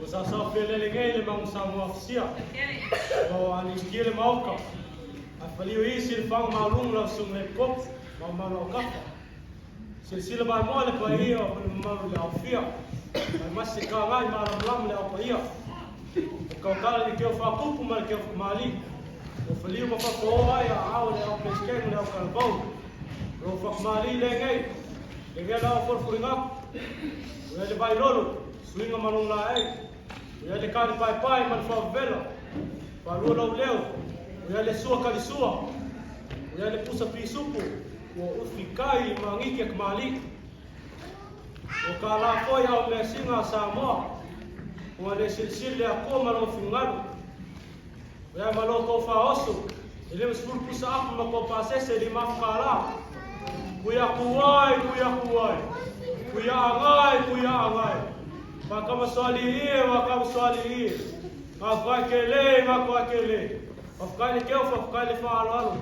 Usa pelelengele mang Samoa Fisia. O ani kile mauka. Afaliu isi fang malung la sung le kop, mau kafa. Sila ba mo le pa iyo mau le afia. Mas ka ngai malam le apa iyo. Kau kala ni kau fa kupu mal kau mali. O faliu ma fa ko ai au le au pesken le au kalbau. Ro fa mali le ngai. Le ngai la for furingap. Le bai lolo. Swinga malung la ai. Ia le kari pai man favela. Parua lau leo. Ia le sua kali sua. Ia le pusa pisupu. O ufikai mangiki ak mali. O kala foi au me singa Samoa. O le silsile ako malo fungalu. Ia malo ko fa osu. Ile mspur pusa apu mako pasese di mafkala. Kuya kuai. Kuya angai. Maka maswali hii. Maka kele. Afkani keo, afkani fa alu.